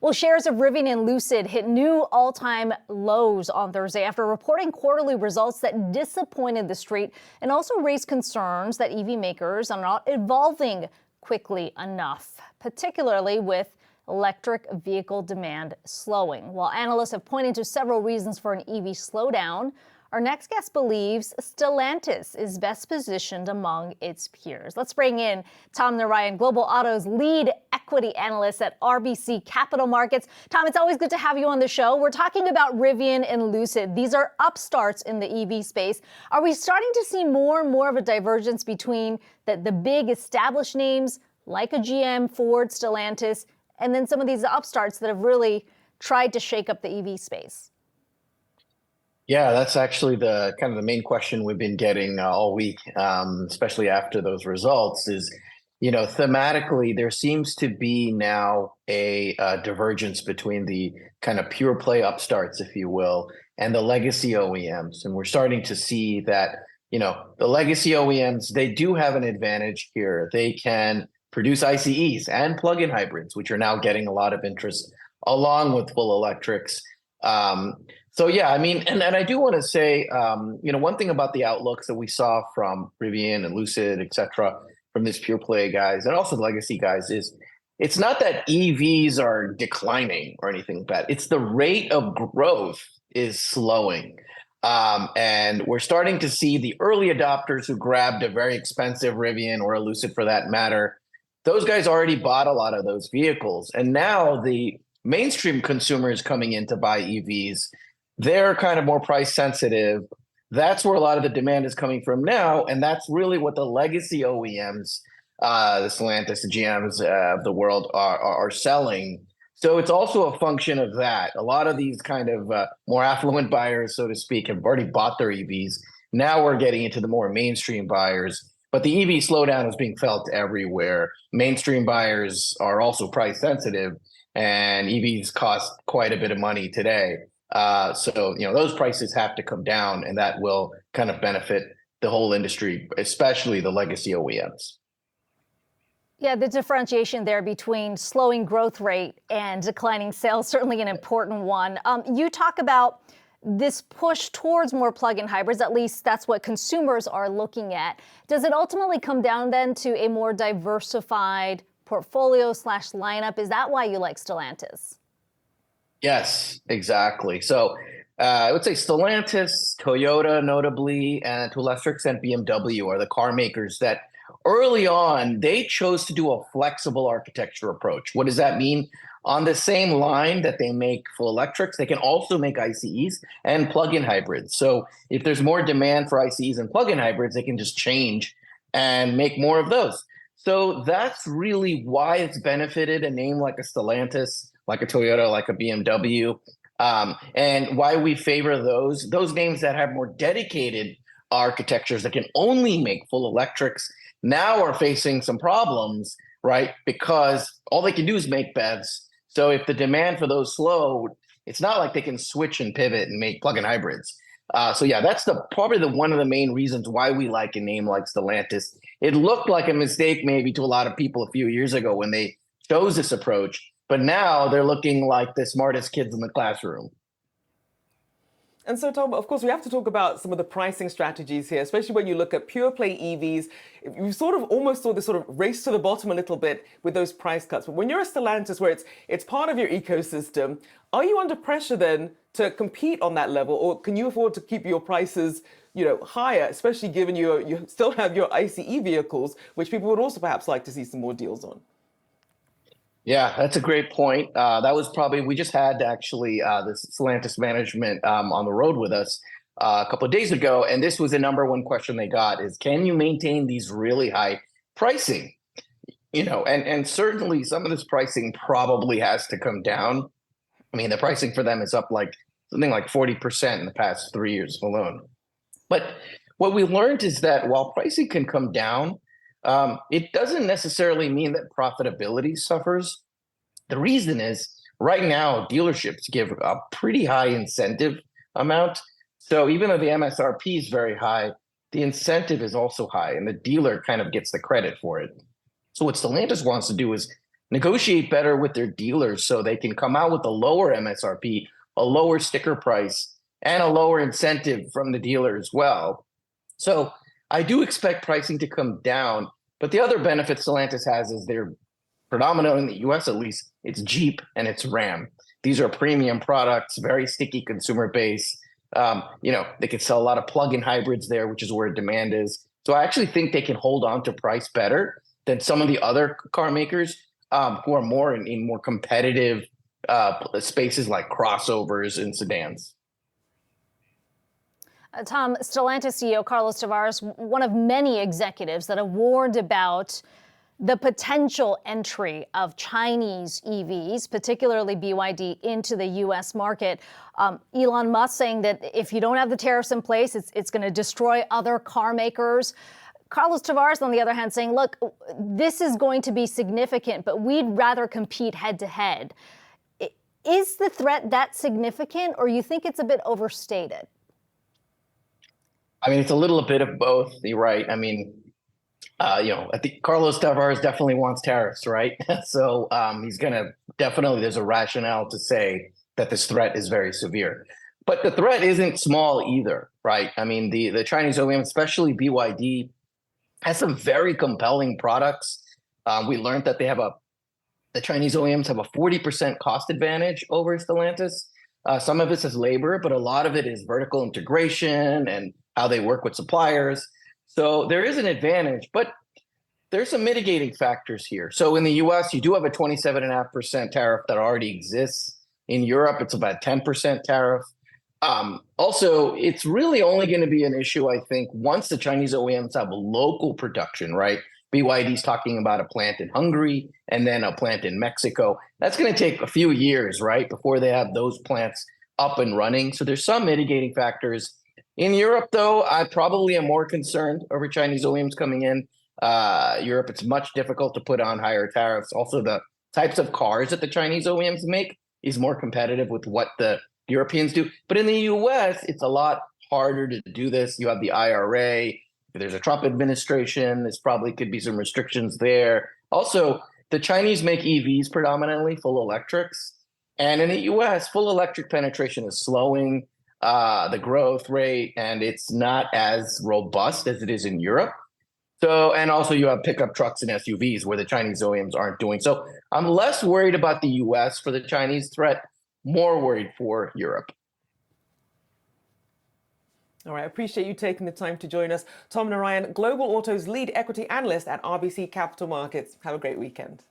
Well, shares of Rivian and Lucid hit new all-time lows on Thursday after reporting quarterly results that disappointed the street and also raised concerns that EV makers are not evolving quickly enough, particularly with electric vehicle demand slowing. While analysts have pointed to several reasons for an EV slowdown, our next guest believes Stellantis is best positioned among its peers. Let's bring in Tom Narayan, Global Auto's lead equity analyst at RBC Capital Markets. Tom, it's always good to have you on the show. We're talking about Rivian and Lucid. These are upstarts in the EV space. Are we starting to see more and more of a divergence between the big established names like a GM, Ford, Stellantis, and then some of these upstarts that have really tried to shake up the EV space? Yeah, that's actually the kind of the main question we've been getting all week, especially after those results is, thematically, there seems to be now a divergence between the kind of pure play upstarts, if you will, and the legacy OEMs. And we're starting to see that, the legacy OEMs, they do have an advantage here. They can produce ICEs and plug-in hybrids, which are now getting a lot of interest along with full electrics. So yeah, I mean, and I do want to say, one thing about the outlooks that we saw from Rivian and Lucid, et cetera, from this pure play guys and also the legacy guys is it's not that EVs are declining or anything like that. It's the rate of growth is slowing. And we're starting to see the early adopters who grabbed a very expensive Rivian or a Lucid for that matter. Those guys already bought a lot of those vehicles. And now the mainstream consumers coming in to buy EVs, they're kind of more price sensitive. That's where a lot of the demand is coming from now. And that's really what the legacy OEMs, the Stellantis, the GMs of the world are selling. So it's also a function of that. A lot of these kind of more affluent buyers, so to speak, have already bought their EVs. Now we're getting into the more mainstream buyers. But the EV slowdown is being felt everywhere. Mainstream buyers are also price sensitive, and EVs cost quite a bit of money today. So, those prices have to come down, and that will kind of benefit the whole industry, especially the legacy OEMs. Yeah, the differentiation there between slowing growth rate and declining sales, certainly an important one. You talk about this push towards more plug-in hybrids, at least that's what consumers are looking at. Does it ultimately come down then to a more diversified portfolio/lineup? Is that why you like Stellantis? Yes, exactly. So I would say Stellantis, Toyota notably, and to a lesser extent BMW are the car makers that early on, they chose to do a flexible architecture approach. What does that mean? On the same line that they make full electrics, they can also make ICEs and plug-in hybrids. So if there's more demand for ICEs and plug-in hybrids, they can just change and make more of those. So that's really why it's benefited a name like a Stellantis, like a Toyota, like a BMW, and why we favor those names that have more dedicated architectures that can only make full electrics now are facing some problems, right? Because all they can do is make BEVs. So if the demand for those slowed, it's not like they can switch and pivot and make plug-in hybrids. So yeah, that's probably one of the main reasons why we like a name like Stellantis. It looked like a mistake maybe to a lot of people a few years ago when they chose this approach, but now they're looking like the smartest kids in the classroom. And so, Tom, of course, we have to talk about some of the pricing strategies here, especially when you look at pure play EVs. You sort of almost saw this sort of race to the bottom a little bit with those price cuts. But when you're a Stellantis, where it's part of your ecosystem, are you under pressure then to compete on that level, or can you afford to keep your prices, higher, especially given you still have your ICE vehicles, which people would also perhaps like to see some more deals on? Yeah, that's a great point. That was we just had actually this Stellantis management on the road with us a couple of days ago. And this was the number one question they got is, can you maintain these really high pricing? And certainly some of this pricing probably has to come down. I mean, the pricing for them is up something like 40% in the past 3 years alone. But what we learned is that while pricing can come down, it doesn't necessarily mean that profitability suffers. The reason is right now dealerships give a pretty high incentive amount. So even though the MSRP is very high, the incentive is also high and the dealer kind of gets the credit for it. So what Stellantis wants to do is negotiate better with their dealers so they can come out with a lower MSRP, a lower sticker price, and a lower incentive from the dealer as well. So I do expect pricing to come down, but the other benefit Stellantis has is they're predominantly in the US at least, it's Jeep and it's Ram. These are premium products, very sticky consumer base. They could sell a lot of plug-in hybrids there, which is where demand is. So I actually think they can hold on to price better than some of the other car makers who are more in more competitive spaces like crossovers and sedans. Tom, Stellantis CEO Carlos Tavares, one of many executives that have warned about the potential entry of Chinese EVs, particularly BYD, into the U.S. market. Elon Musk saying that if you don't have the tariffs in place, it's going to destroy other car makers. Carlos Tavares, on the other hand, saying, look, this is going to be significant, but we'd rather compete head to head. Is the threat that significant, or you think it's a bit overstated? I mean, it's a little bit of both. You're right. I mean, I think Carlos Tavares definitely wants tariffs, right? So he's going to definitely, there's a rationale to say that this threat is very severe. But the threat isn't small either, right? I mean, the Chinese OEM, especially BYD, has some very compelling products. We learned that the Chinese OEMs have a 40% cost advantage over Stellantis. Some of this is labor, but a lot of it is vertical integration and how they work with suppliers. So there is an advantage, but there's some mitigating factors here. So in the US, you do have a 27.5% tariff that already exists. In Europe, it's about 10% tariff. Also, it's really only going to be an issue, I think, once the Chinese OEMs have a local production, right? BYD's talking about a plant in Hungary and then a plant in Mexico. That's going to take a few years, right, before they have those plants up and running. So there's some mitigating factors. In Europe, though, I probably am more concerned over Chinese OEMs coming in. Europe, it's much difficult to put on higher tariffs. Also, the types of cars that the Chinese OEMs make is more competitive with what the Europeans do. But in the US, it's a lot harder to do this. You have the IRA. There's a Trump administration. There's probably could be some restrictions there. Also, the Chinese make EVs predominantly, full electrics. And in the US, full electric penetration is slowing the growth rate, and it's not as robust as it is in Europe. So, and also you have pickup trucks and SUVs where the Chinese OEMs aren't doing. So I'm less worried about the US for the Chinese threat, more worried for Europe. All right, I appreciate you taking the time to join us. Tom Narayan, Global Auto's lead equity analyst at RBC Capital Markets. Have a great weekend.